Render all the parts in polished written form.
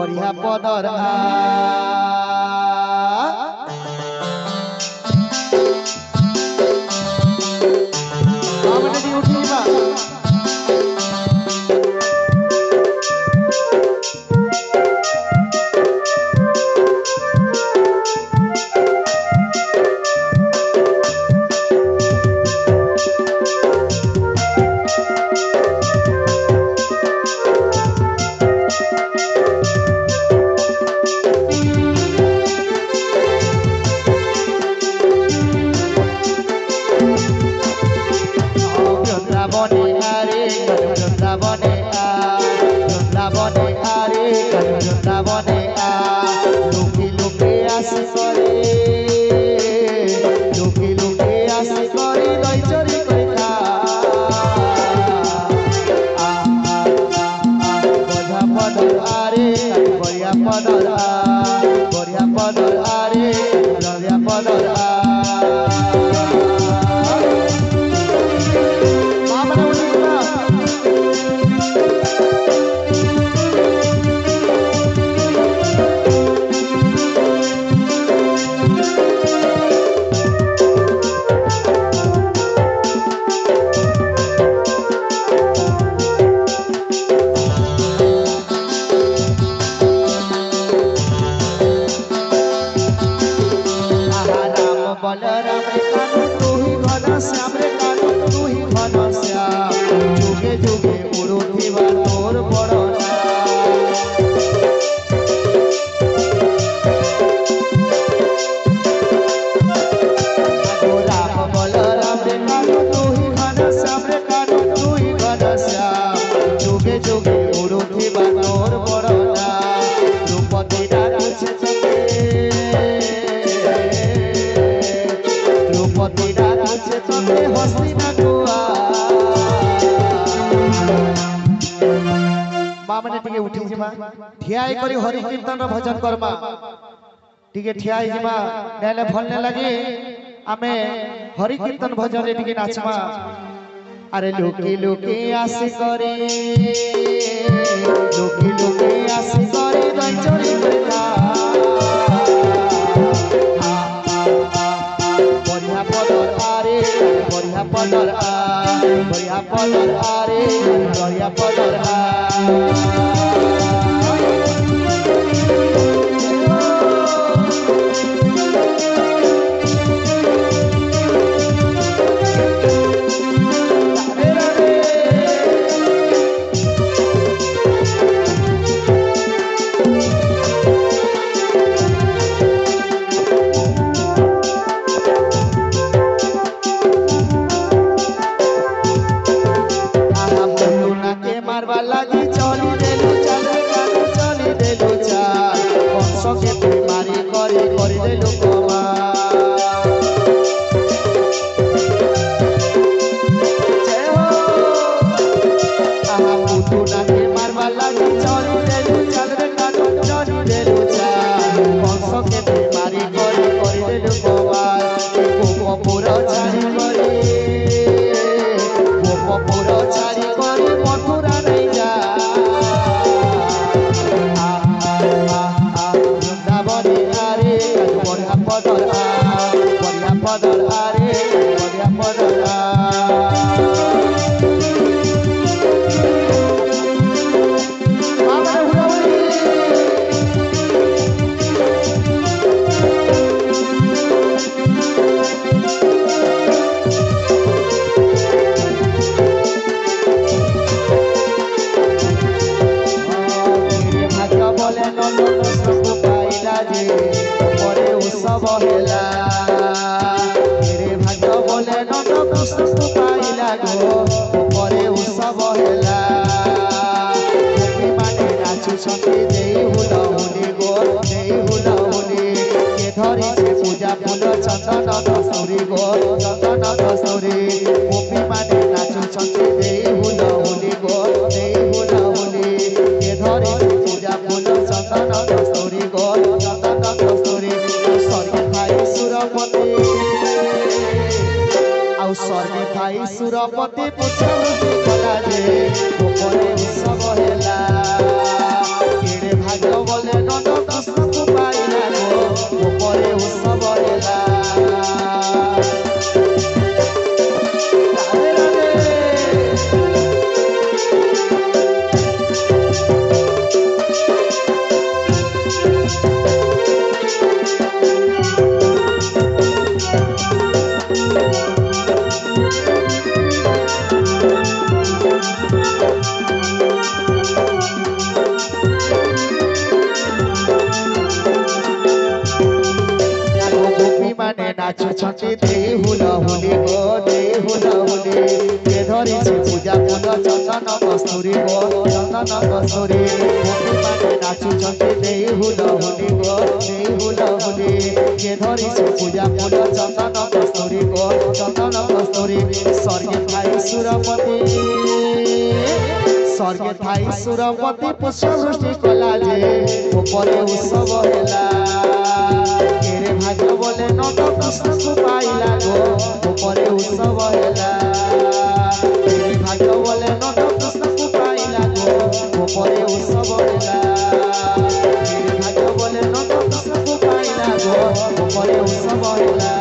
बढ़िया पदर ठियाई करी हरि कीर्तन भजन करमा टिके ठियाई जिमा नेले भलने लगी आमे हरि कीर्तन भजन रे टिके नाचमा अरे लोके लोके आसी करे दई चोरी करता बढ़िया पदर आरे बढ़िया पदर बढ़िया पदर पूजा फूल चंदन कस्तूरी गो चंदन कस्तूरी गोपी माने नाचु छंती देई हुला हुली गो देई हुला हुली के धरे पूजा फूल चंदन कस्तूरी गो चंदन कस्तूरी स्वर्ग भाई सुरपति आउ स्वर्ग भाई सुरपति पुछुती कला जे गोपरे उत्सव हेला केड़े भाग्य नाचुछंती देई हुला हुली गो देई हुला हुली के धरी से पूजा फूल चंदन कस्तूरी गो चंदन कस्तूरी गोपी माने नाचुछंती देई हुला हुली गो देई हुला हुली के धरी से पूजा फूल चंदन कस्तूरी गो चंदन कस्तूरी स्वर्गे थाई सुरपति स्वर्गे थाई सुरपति पुष्पवृष्टि कला जे ऊपरे उत्सव हेला केरे भाग्य बोले नंद कृष्ण को पाइला गो ऊपरे उत्सव हेला केरे भाग्य बोले नंद कृष्ण को पाइला गो ऊपरे उत्सव हेला केरे भाग्य बोले नंद कृष्ण को पाइला गो ऊपरे उत्सव हेला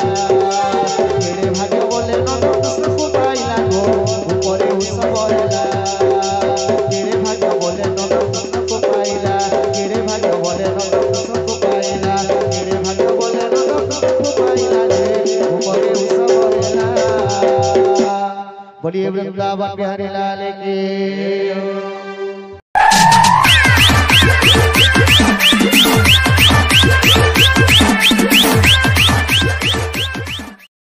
केरे भाग्य बोले नंद कृष्ण को पाइला गो ऊपरे उत्सव हेला केरे भाग्य बोले नंद कृष्ण को पाइला केरे भाग्य बोले नंद कृष्ण को पाइला केरे भाग्य बोले नंद कृष्ण को पाइला रे ऊपरे उत्सव हेला बोलिए वृंदावन बिहारी लाल की